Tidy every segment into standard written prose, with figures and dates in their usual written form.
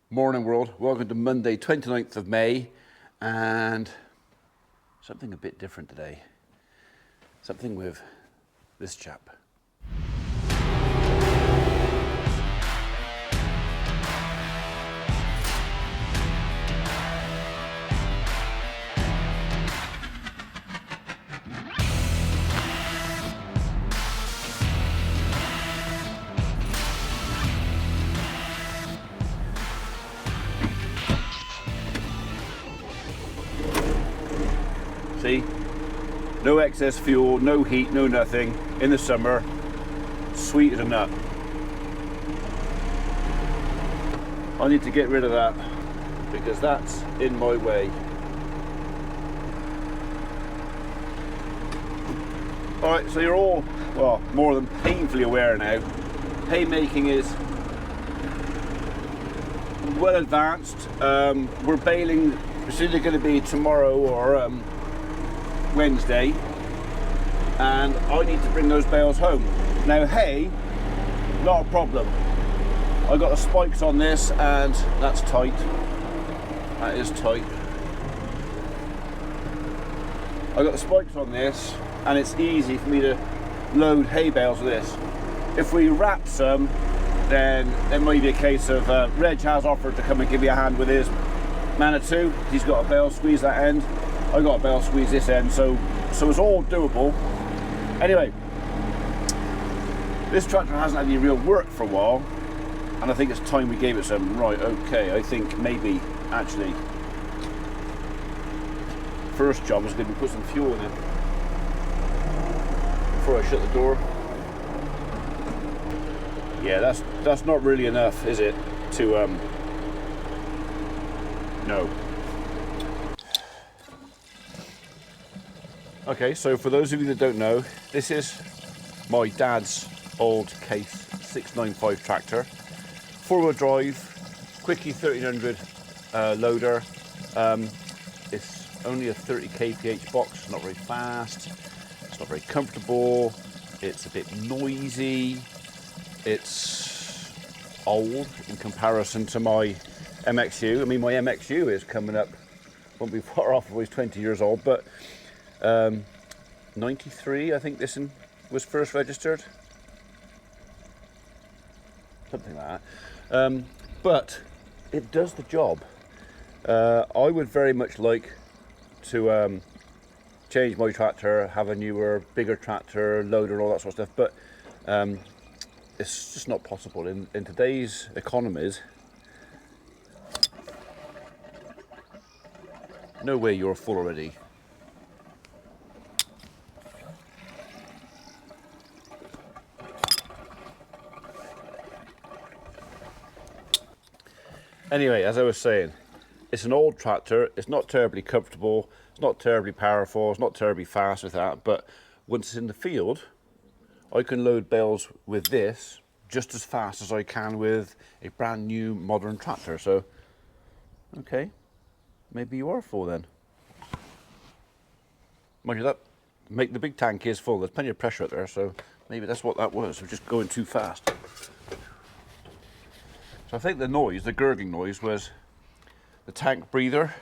Morning world, welcome to Monday 29th of May, and something a bit different today. Something with this chap. See, no excess fuel, no heat, no nothing. In the summer, sweet as a nut. I need to get rid of that because that's in my way. Alright, so you're all, well, more than painfully aware now. Haymaking is well advanced. We're baling, it's either going to be tomorrow or Wednesday, and I need to bring those bales home. Now hay, not a problem. I got the spikes on this and that's tight. That is tight. I got the spikes on this and it's easy for me to load hay bales with this. If we wrap some, then it might be a case of Reg has offered to come and give me a hand with his Manitou. He's got a bale squeeze that end. I got a bale squeeze this end, so it's all doable. Anyway, this tractor hasn't had any real work for a while, and I think it's time we gave it some. Right, okay, I think maybe actually first job is going to be put some fuel in it before I shut the door. Yeah, that's not really enough, is it, to no. Okay, so for those of you that don't know, this is my dad's old Case 695 tractor. Four-wheel drive, quickie 1300 loader. It's only a 30 kph box, not very fast, it's not very comfortable, it's a bit noisy, it's old in comparison to my MXU. I mean, my MXU is coming up, won't be far off, always 20 years old, but 93, I think this was first registered, something like that. But it does the job. I would very much like to change my tractor, have a newer, bigger tractor, loader, and all that sort of stuff. But it's just not possible in today's economies. No way you're full already. Anyway, as I was saying, it's an old tractor, it's not terribly comfortable, it's not terribly powerful, it's not terribly fast with that, but once it's in the field, I can load bales with this just as fast as I can with a brand new modern tractor. So, okay, maybe you are full then. Mind you, that make the big tank is full, there's plenty of pressure out there, so maybe that's what that was, we're just going too fast. So I think the noise, the gurgling noise, was the tank breather.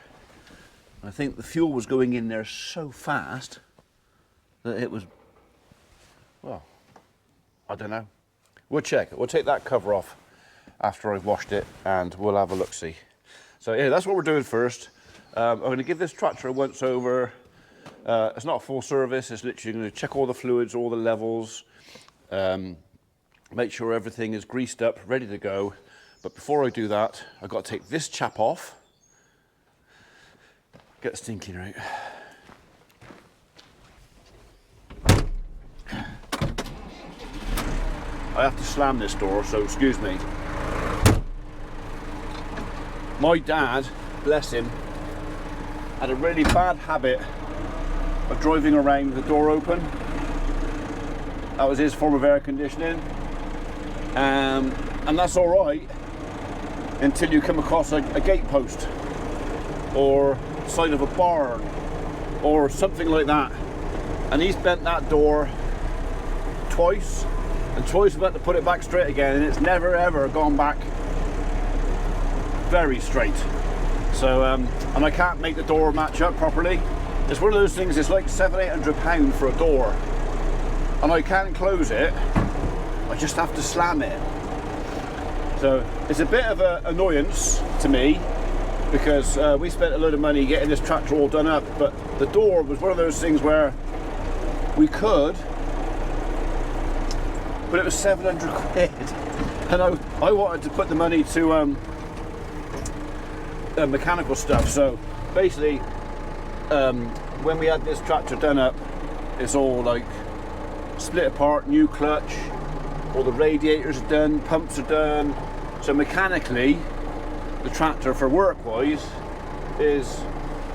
I think the fuel was going in there so fast that it was, well, I don't know. We'll check it. We'll take that cover off after I've washed it and we'll have a look-see. So yeah, that's what we're doing first. I'm going to give this tractor a once over. It's not a full service, it's literally going to check all the fluids, all the levels, make sure everything is greased up, ready to go. But before I do that, I've got to take this chap off, get the stinking out. I have to slam this door, so excuse me. My dad, bless him, had a really bad habit of driving around with the door open. That was his form of air conditioning. And that's all right until you come across a gate post or side of a barn or something like that. And he's bent that door twice, and twice we've had to put it back straight again, and it's never ever gone back very straight. So, and I can't make the door match up properly. It's one of those things, it's like £700–800 for a door. And I can't close it, I just have to slam it. So it's a bit of an annoyance to me, because we spent a load of money getting this tractor all done up, but the door was one of those things where we could, but it was 700 quid. And I wanted to put the money to mechanical stuff. So basically, when we had this tractor done up, it's all like split apart, new clutch, all the radiators are done, pumps are done. So mechanically, the tractor for work-wise is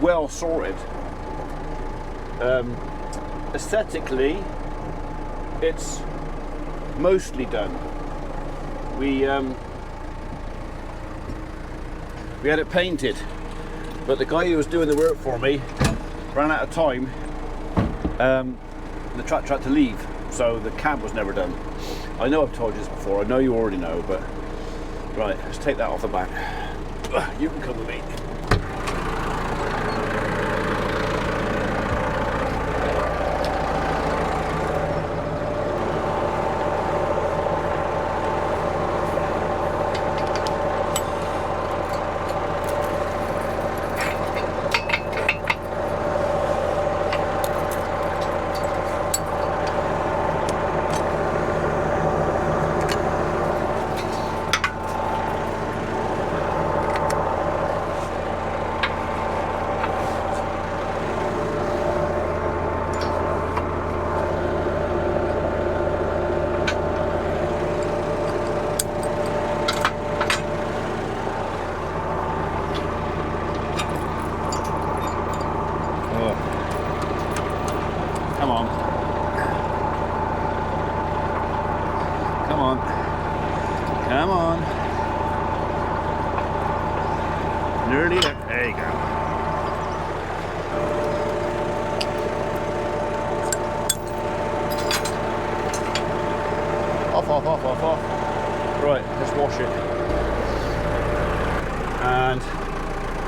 well sorted. Aesthetically, it's mostly done. We had it painted, but the guy who was doing the work for me ran out of time. The tractor had to leave, so the cab was never done. I know I've told you this before, I know you already know, but right, let's take that off the back. You can come with me. Come on. Nearly there. There you go. Off. Right, let's wash it. And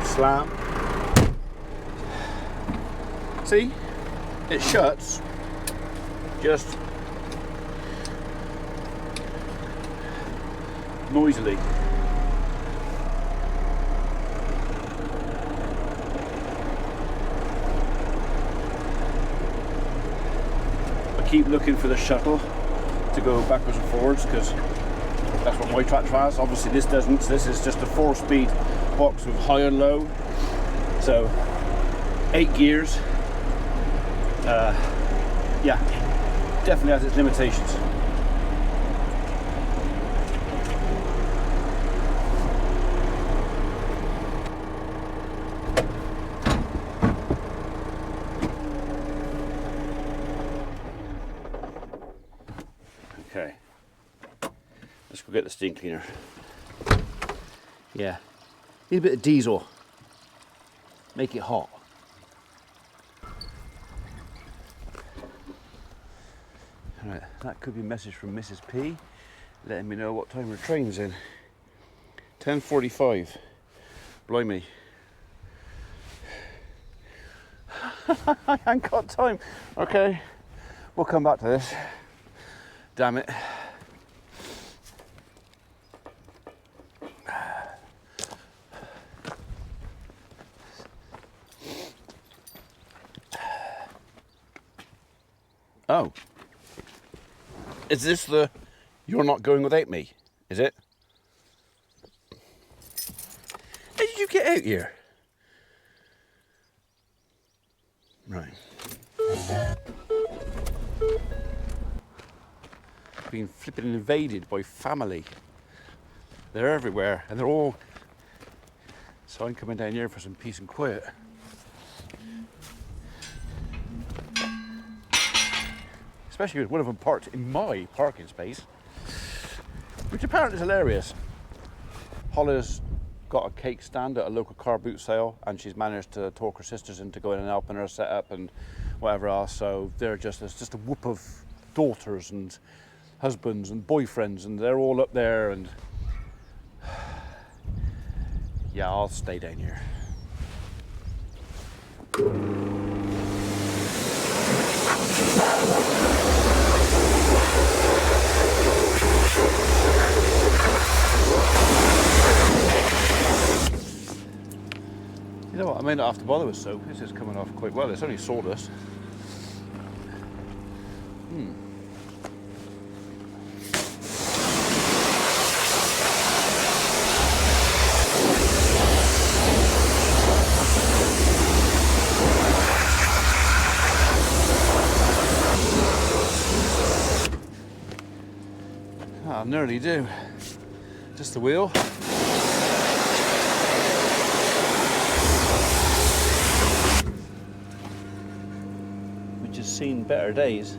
slam. See? It shuts just noisily. I keep looking for the shuttle to go backwards and forwards because that's what my tractor has. Obviously this doesn't. This is just a 4-speed box with high and low. So 8 gears. Yeah, definitely has its limitations. Okay, let's go get the steam cleaner. Yeah, need a bit of diesel, make it hot. Right, that could be a message from Mrs. P letting me know what time her train's in. 10:45. Blimey. I ain't got time. Okay, we'll come back to this. Damn it. Oh. Is this the you're not going without me? Is it? How did you get out here? Right. Being flipping invaded by family. They're everywhere and they're all. So I'm coming down here for some peace and quiet. Especially with one of them parked in my parking space, which apparently is hilarious. Hollow's got a cake stand at a local car boot sale, and she's managed to talk her sisters into going and helping her set up and whatever else. So they're there's just a whoop of daughters and husbands and boyfriends, and they're all up there. And Yeah, I'll stay down here. You know what, I may not have to bother with soap. This is coming off quite well. It's only sawdust. I nearly do. Just the wheel. Which has seen better days.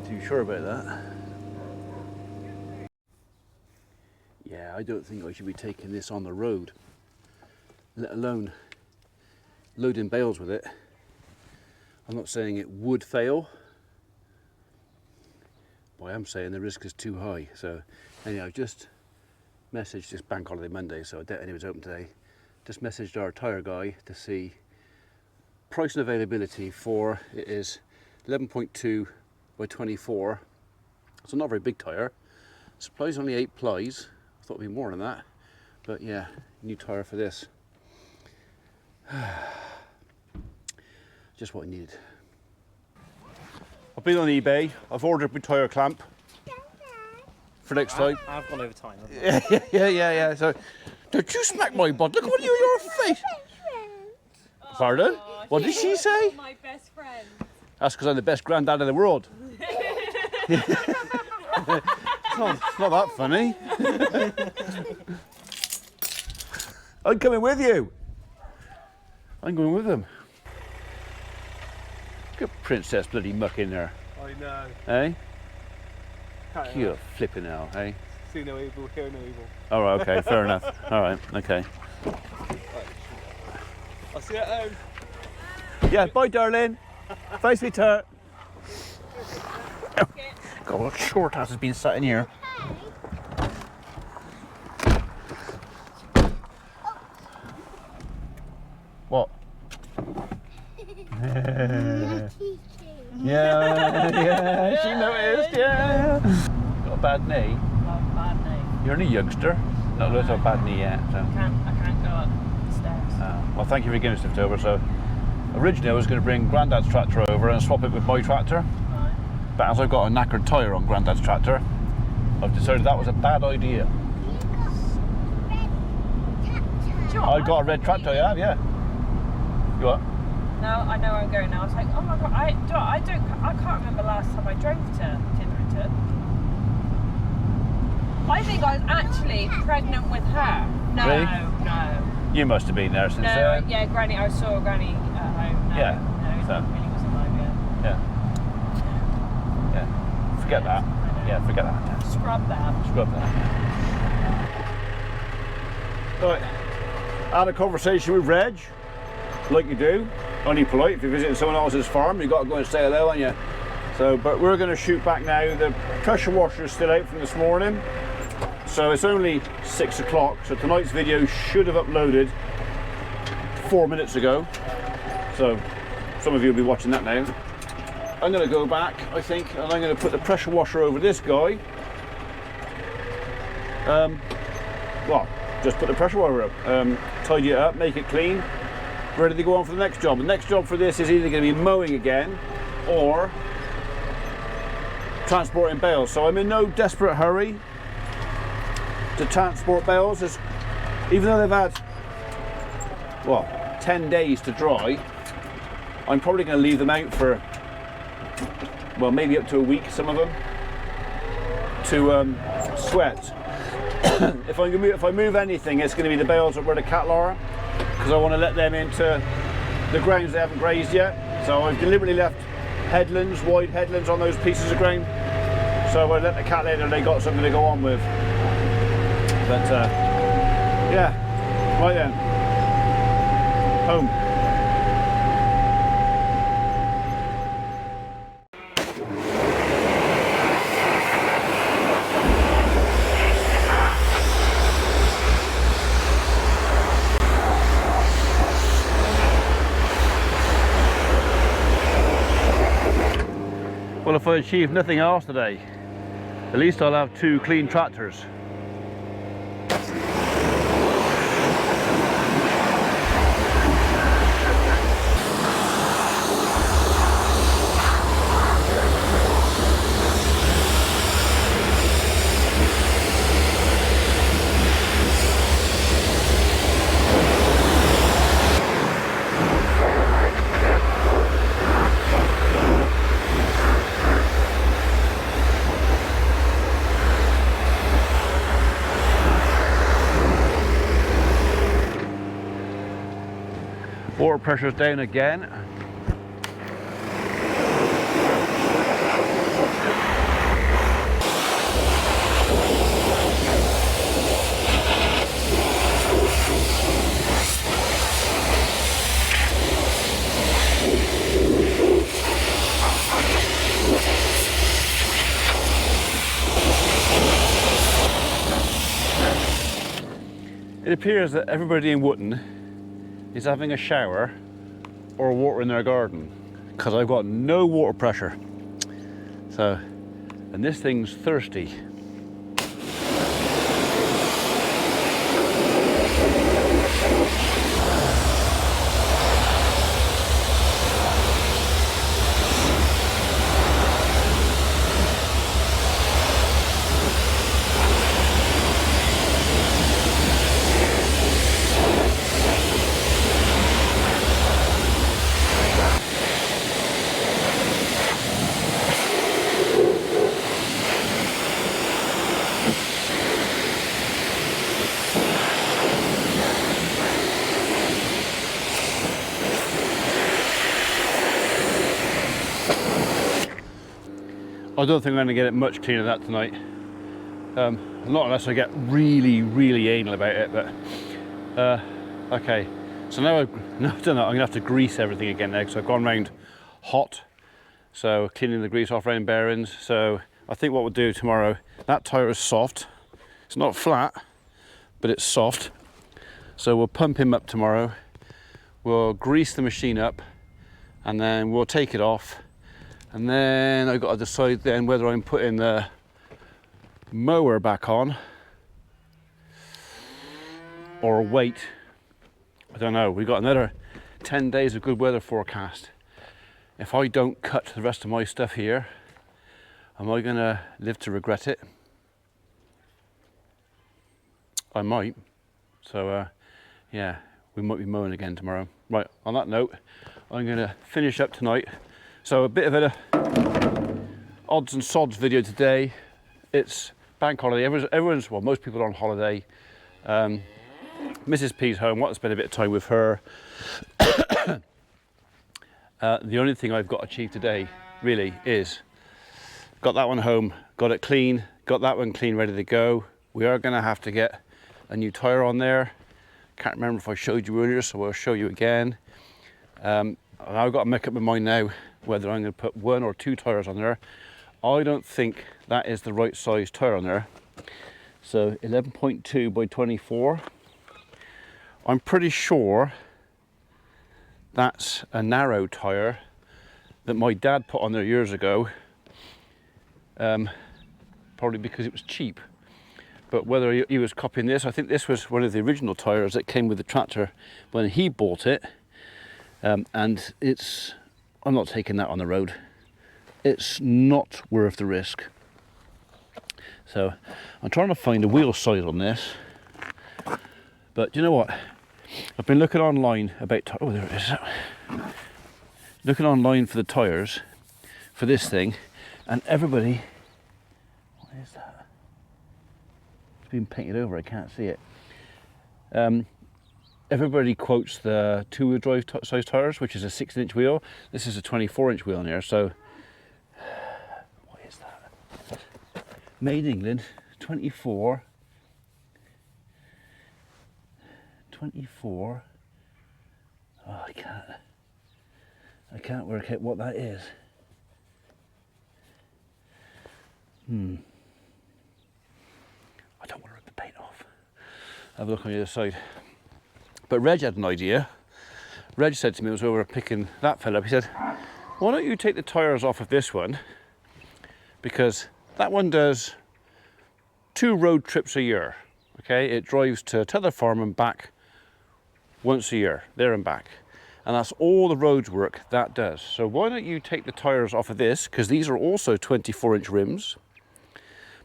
Too sure about that. Yeah, I don't think I should be taking this on the road, let alone loading bales with it. I'm not saying it would fail, but I am saying the risk is too high. So anyhow, I just messaged this bank holiday Monday, so I doubt anyone's open today. Just messaged our tyre guy to see price and availability for it is 11.2 by 24, so not a very big tyre. Supply's only 8 plies. I thought it'd be more than that, but yeah, new tyre for this. Just what I needed. I've been on eBay. I've ordered my tyre clamp for next time. I've gone over time. Haven't I? Yeah. So, don't you smack my butt? Look what your face. Pardon? What did she say? My best friend. That's because I'm the best granddad in the world. It's not that funny. I'm coming with you. I'm going with them. Good princess bloody muck in there. I know. Eh? You're flipping hell, eh? see no evil, hear no evil. All right, okay, fair enough. All right, okay. Right. I'll see you at home. Yeah, bye, darling. Face me, tart. God, what short ass has been sat in here. What? Yeah, she noticed, yeah. Got a bad knee? Well, bad knee. You're only a youngster. Not got a bad knee yet, so. I can't go up the stairs. Well, thank you for giving us this over. So, originally I was going to bring Grandad's tractor over and swap it with my tractor. Right. But as I've got a knackered tyre on Grandad's tractor, I've decided that was a bad idea. I got a red tractor, yeah. You what? No, I know where I'm going now. I was like, oh my god, I can't remember last time I drove to Tidrington. I think I was actually pregnant with her. No, Really? no. You must have been there since No, then. yeah, Granny, I saw Granny at home. No, Yeah, no, so- really wasn't alive yet. Yeah. Forget that. Yeah, forget that. Yeah. Scrub that. Scrub that. Right. I had a conversation with Reg, like you do. Only polite if you're visiting someone else's farm, you've got to go and say hello, haven't you? So, but we're going to shoot back now. The pressure washer is still out from this morning. So it's only 6 o'clock. So tonight's video should have uploaded 4 minutes ago. So some of you will be watching that now. I'm going to go back, I think, and I'm going to put the pressure washer over this guy. Well, just put the pressure washer up, tidy it up, make it clean, ready to go on for the next job. The next job for this is either going to be mowing again or transporting bales. So I'm in no desperate hurry to transport bales, even though they've had, well, 10 days to dry. I'm probably going to leave them out for, well, maybe up to a week, some of them, to sweat. If I move anything, it's going to be the bales where the cattle are. because I want to let them into the grounds they haven't grazed yet. So I've deliberately left headlands, wide headlands on those pieces of ground. So I let the cattle in and they got something to go on with. But yeah, right then, home. Well, if I achieve nothing else today, at least I'll have 2 clean tractors. Water pressure's down again. It appears that everybody in Wotton is having a shower or water in their garden, because I've got no water pressure. So, and this thing's thirsty. I don't think I'm going to get it much cleaner than that tonight. Not unless I get really anal about it, but okay. So now I've done that, I'm going to have to grease everything again now, because I've gone round hot. So cleaning the grease off round bearings. So I think what we'll do tomorrow, that tyre is soft. It's not flat, but it's soft. So we'll pump him up tomorrow. We'll grease the machine up, and then we'll take it off. And then I've got to decide then whether I'm putting the mower back on or wait. I don't know. We've got another 10 days of good weather forecast. If I don't cut the rest of my stuff here, am I going to live to regret it? I might. So yeah, we might be mowing again tomorrow. Right, on that note, I'm going to finish up tonight. So a bit of an odds and sods video today. It's bank holiday. Everyone's, well, most people are on holiday. Mrs. P's home. Want to spend a bit of time with her. The only thing I've got achieved today really is got that one home, got it clean, got that one clean, ready to go. We are going to have to get a new tyre on there. Can't remember if I showed you earlier, so I'll show you again. I've got to make up my mind now whether I'm going to put 1 or 2 tyres on there. I don't think that is the right size tyre on there. So 11.2 by 24. I'm pretty sure that's a narrow tyre that my dad put on there years ago, probably because it was cheap. But whether he was copying this, I think this was one of the original tyres that came with the tractor when he bought it. And it's, I'm not taking that on the road. It's not worth the risk. So I'm trying to find a wheel size on this. But you know what? I've been looking online about, oh, there it is. Looking online for the tyres for this thing, and everybody, what is that? It's been painted over, I can't see it. everybody quotes the 2-wheel drive size tyres, which is a 16-inch wheel. This is a 24-inch wheel in here, so what is that? Made in England, 24. Oh, I can't work out what that is. I don't want to rip the paint off. Have a look on the other side. But Reg had an idea. Reg said to me as we were picking that fella up, he said, why don't you take the tyres off of this one? Because that one does 2 road trips a year. Okay, it drives to Tether Farm and back once a year, there and back. And that's all the road work that does. So why don't you take the tyres off of this, because these are also 24-inch rims,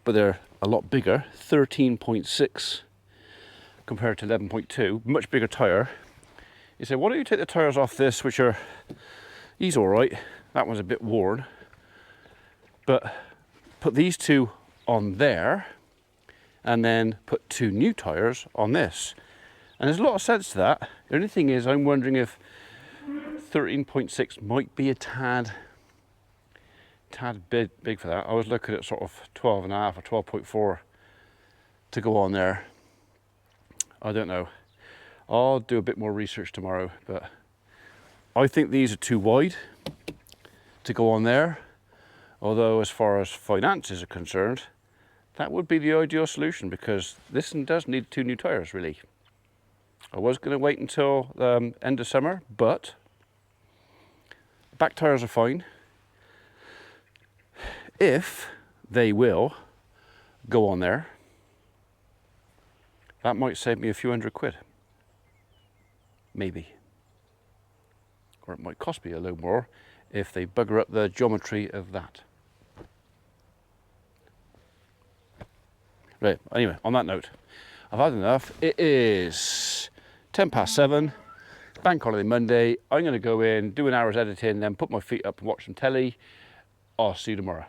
but they're a lot bigger, 13.6 compared to 11.2, much bigger tyre. You say, why don't you take the tyres off this, which are, he's all right, that one's a bit worn, but put these 2 on there, and then put 2 new tyres on this. And there's a lot of sense to that. The only thing is, I'm wondering if 13.6 might be a tad big for that. I was looking at sort of 12.5 or 12.4 to go on there. I don't know. I'll do a bit more research tomorrow, but I think these are too wide to go on there. Although as far as finances are concerned, that would be the ideal solution, because this one does need 2 new tyres really. I was going to wait until end of summer, but back tyres are fine. If they will go on there, that might save me a few £100, maybe. Or it might cost me a little more if they bugger up the geometry of that. Right, anyway, on that note, I've had enough. It is 7:10, Bank Holiday Monday. I'm going to go in, do an hour's editing, then put my feet up and watch some telly. I'll see you tomorrow.